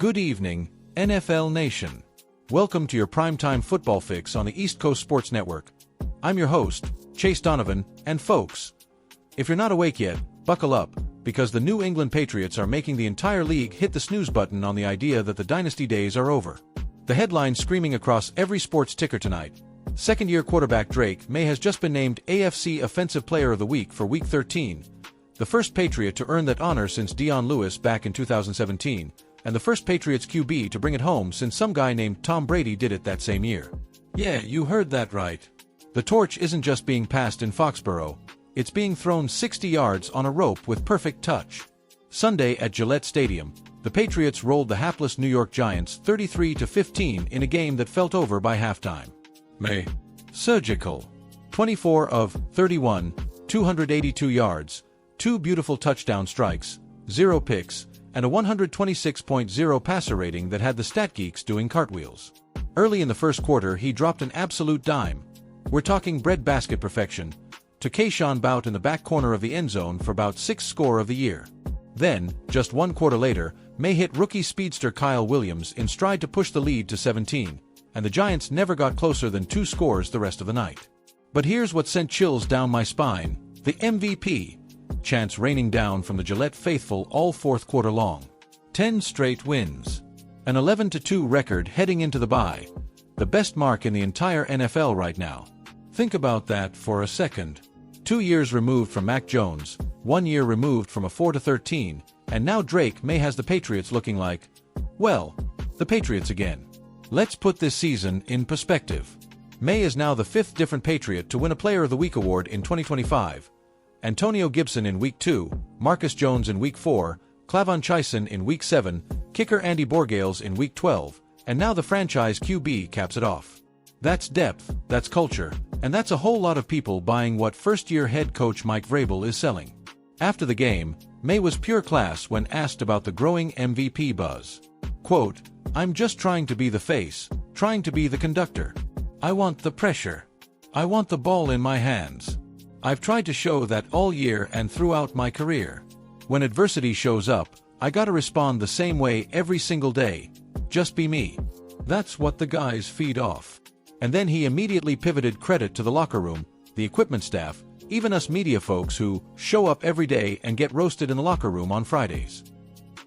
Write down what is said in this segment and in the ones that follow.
Good evening, NFL Nation. Welcome to your primetime football fix on the East Coast Sports Network. I'm your host, Chase Donovan, and folks, if you're not awake yet, buckle up, because the New England Patriots are making the entire league hit the snooze button on the idea that the dynasty days are over. The headline screaming across every sports ticker tonight: second-year quarterback Drake Maye has just been named AFC Offensive Player of the Week for Week 13, the first Patriot to earn that honor since Dion Lewis back in 2017, and the first Patriots QB to bring it home since some guy named Tom Brady did it that same year. Yeah, you heard that right. The torch isn't just being passed in Foxborough, it's being thrown 60 yards on a rope with perfect touch. Sunday at Gillette Stadium, the Patriots rolled the hapless New York Giants 33-15 in a game that felt over by halftime. Maye, surgical. 24 of 31, 282 yards, 2 beautiful touchdown strikes, 0 picks, and a 126.0 passer rating that had the stat geeks doing cartwheels. Early in the first quarter, he dropped an absolute dime. We're talking breadbasket perfection, to Keyshawn Bout in the back corner of the end zone for about 6th score of the year. Then, just one quarter later, Maye hit rookie speedster Kyle Williams in stride to push the lead to 17, and the Giants never got closer than 2 scores the rest of the night. But here's what sent chills down my spine: the MVP chants raining down from the Gillette faithful all fourth quarter long. 10 straight wins. An 11-2 record heading into the bye, the best mark in the entire NFL right now. Think about that for a second. 2 years removed from Mac Jones, 1 year removed from a 4-13, and now Drake Maye has the Patriots looking like, well, the Patriots again. Let's put this season in perspective. Maye is now the 5th different Patriot to win a Player of the Week award in 2025. Antonio Gibson in Week 2, Marcus Jones in Week 4, Clavon Chaisson in Week 7, kicker Andy Borgales in Week 12, and now the franchise QB caps it off. That's depth, that's culture, and that's a whole lot of people buying what first-year head coach Mike Vrabel is selling. After the game, Maye was pure class when asked about the growing MVP buzz. Quote, "I'm just trying to be the face, trying to be the conductor. I want the pressure. I want the ball in my hands. I've tried to show that all year and throughout my career. When adversity shows up, I gotta respond the same way every single day. Just be me." That's what the guys feed off. And then he immediately pivoted credit to the locker room, the equipment staff, even us media folks who show up every day and get roasted in the locker room on Fridays.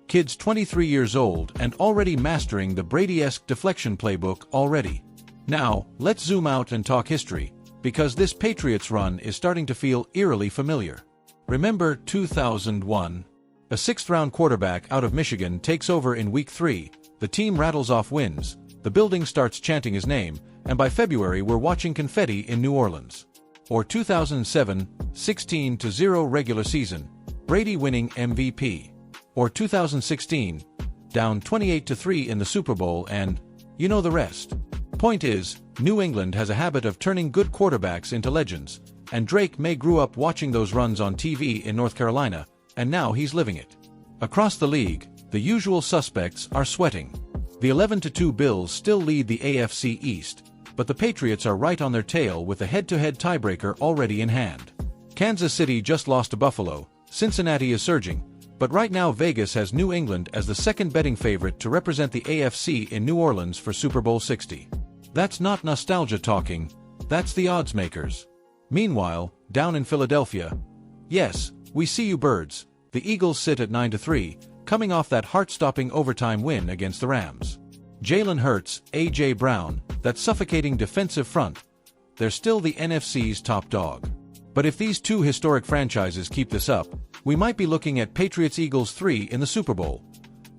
Kid's 23 years old and already mastering the Brady-esque deflection playbook already. Now, let's zoom out and talk history, because this Patriots run is starting to feel eerily familiar. Remember 2001? A 6th-round quarterback out of Michigan takes over in Week 3, the team rattles off wins, the building starts chanting his name, and by February we're watching confetti in New Orleans. Or 2007, 16-0 regular season, Brady winning MVP. Or 2016, down 28-3 in the Super Bowl, and you know the rest. Point is, New England has a habit of turning good quarterbacks into legends, and Drake Maye grew up watching those runs on TV in North Carolina, and now he's living it. Across the league, the usual suspects are sweating. The 11-2 Bills still lead the AFC East, but the Patriots are right on their tail with a head-to-head tiebreaker already in hand. Kansas City just lost to Buffalo, Cincinnati is surging, but right now Vegas has New England as the second betting favorite to represent the AFC in New Orleans for Super Bowl 60. That's not nostalgia talking, that's the odds makers. Meanwhile, down in Philadelphia, yes, we see you birds, the Eagles sit at 9-3, coming off that heart-stopping overtime win against the Rams. Jalen Hurts, A.J. Brown, that suffocating defensive front, they're still the NFC's top dog. But if these two historic franchises keep this up, we might be looking at Patriots-Eagles 3 in the Super Bowl.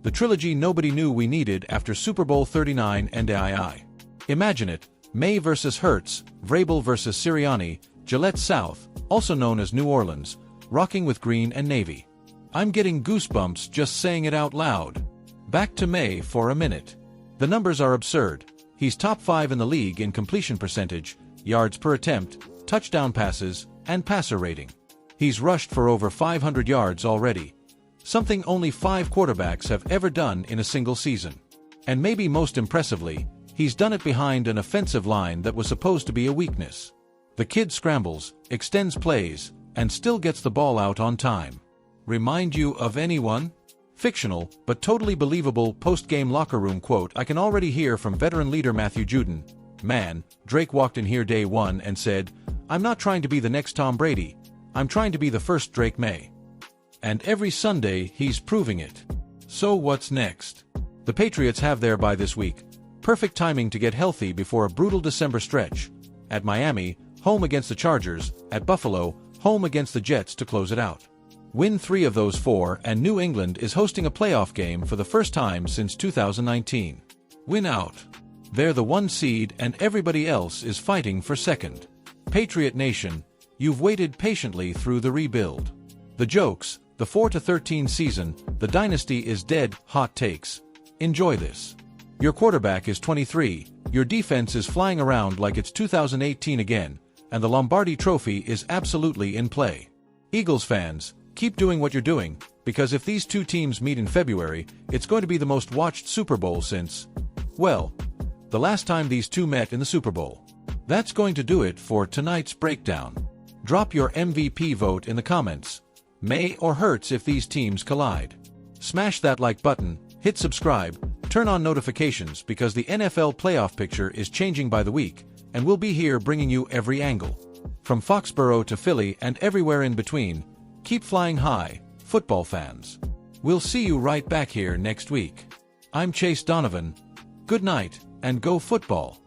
The trilogy nobody knew we needed after Super Bowl 39 and II. Imagine it, Maye versus Hurts, Vrabel versus Sirianni, Gillette South, also known as New Orleans, rocking with green and navy. I'm getting goosebumps just saying it out loud. Back to Maye for a minute. The numbers are absurd. He's top 5 in the league in completion percentage, yards per attempt, touchdown passes, and passer rating. He's rushed for over 500 yards already, something only 5 quarterbacks have ever done in a single season. And maybe most impressively, he's done it behind an offensive line that was supposed to be a weakness. The kid scrambles, extends plays, and still gets the ball out on time. Remind you of anyone? Fictional, but totally believable post-game locker room quote I can already hear from veteran leader Matthew Judon. "Man, Drake walked in here day one and said, 'I'm not trying to be the next Tom Brady. I'm trying to be the first Drake Maye.' And every Sunday he's proving it." So what's next? The Patriots have their bye this week. Perfect timing to get healthy before a brutal December stretch. At Miami, home against the Chargers; at Buffalo, home against the Jets to close it out. Win 3 of those 4 and New England is hosting a playoff game for the first time since 2019. Win out. They're the 1 seed and everybody else is fighting for second. Patriot Nation, you've waited patiently through the rebuild. The jokes, the 4-13 season, the dynasty is dead, hot takes. Enjoy this. Your quarterback is 23, your defense is flying around like it's 2018 again, and the Lombardi Trophy is absolutely in play. Eagles fans, keep doing what you're doing, because if these two teams meet in February, it's going to be the most watched Super Bowl since, well, the last time these two met in the Super Bowl. That's going to do it for tonight's breakdown. Drop your MVP vote in the comments. Maye or Hurts if these teams collide. Smash that like button, hit subscribe, turn on notifications because the NFL playoff picture is changing by the week, and we'll be here bringing you every angle. From Foxborough to Philly and everywhere in between, keep flying high, football fans. We'll see you right back here next week. I'm Chase Donovan. Good night, and go football.